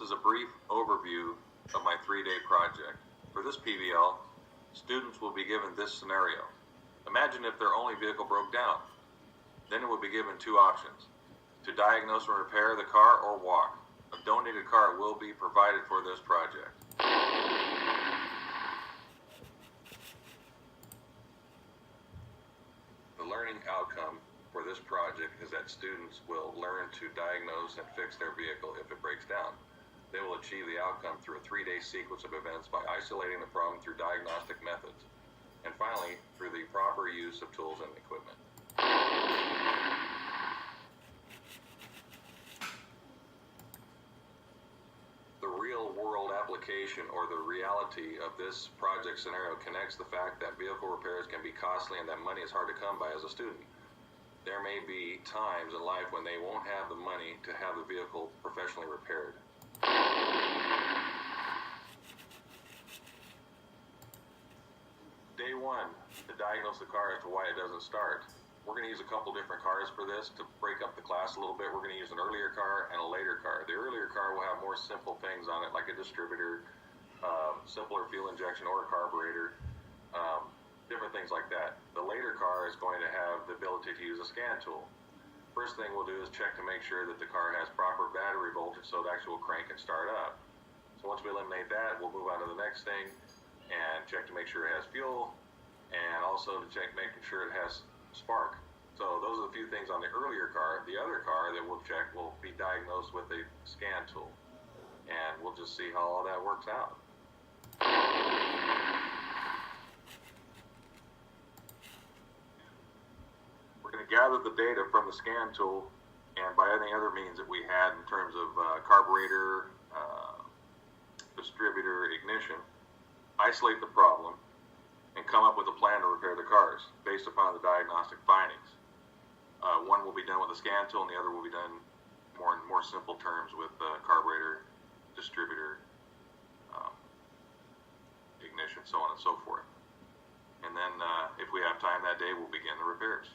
is a brief overview of my 3-day project. For this PVL, students will be given this scenario. Imagine if their only vehicle broke down. Then it would be given 2 options: to diagnose and repair the car or walk. A donated car will be provided for this project. The learning outcome for this project is that students will learn to diagnose and fix their vehicle if it breaks down. They will achieve the outcome through a 3-day sequence of events by isolating the problem through diagnostic methods, and finally, through the proper use of tools and equipment. The real-world application, or the reality of this project scenario, connects the fact that vehicle repairs can be costly and that money is hard to come by as a student. There may be times in life when they won't have the money to have the vehicle professionally repaired. Day 1, to diagnose the car as to why it doesn't start. We're going to use a couple different cars for this to break up the class a little bit. We're going to use an earlier car and a later car. The earlier car will have more simple things on it, like a distributor, simpler fuel injection or a carburetor, different things like that. The later car is going to have the ability to use a scan tool. First thing we'll do is check to make sure that the car has proper battery voltage so the actual crank can start up. So once we eliminate that, we'll move on to the next thing and check to make sure it has fuel, and also to check making sure it has spark. So those are the few things on the earlier car. The other car that we'll check will be diagnosed with a scan tool, and we'll just see how all that works out. We're going to gather the data from the scan tool and by any other means that we had in terms of carburetor, distributor, ignition, isolate the problem, and come up with a plan to repair the cars based upon the diagnostic findings. One will be done with a scan tool, and the other will be done in more simple terms with carburetor, distributor, ignition, so on and so forth. And then, if we have time that day, we'll begin the repairs.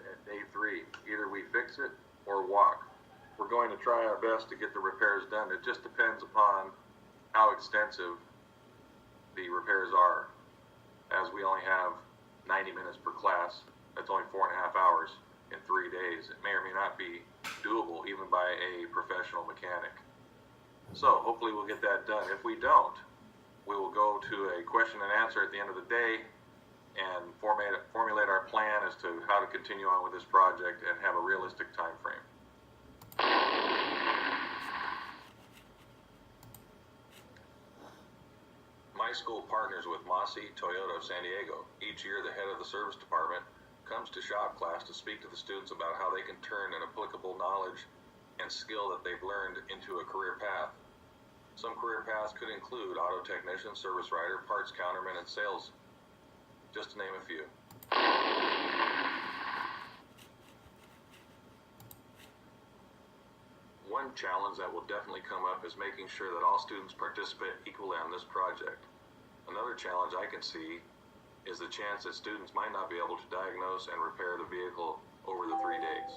At day 3, either we fix it or walk. We're going to try our best to get the repairs done. It just depends upon how extensive the repairs are. As we only have 90 minutes per class, that's only 4.5 hours in 3 days. It may or may not be doable even by a professional mechanic. So hopefully we'll get that done. If we don't, we will go to a question and answer at the end of the day and formulate our plan as to how to continue on with this project and have a realistic time frame. My school partners with Massey Toyota of San Diego. Each year, the head of the service department comes to shop class to speak to the students about how they can turn an applicable knowledge and skill that they've learned into a career path. Some career paths could include auto technician, service writer, parts counterman, and sales, just to name a few. One challenge that will definitely come up is making sure that all students participate equally on this project. Another challenge I can see is the chance that students might not be able to diagnose and repair the vehicle over the 3 days.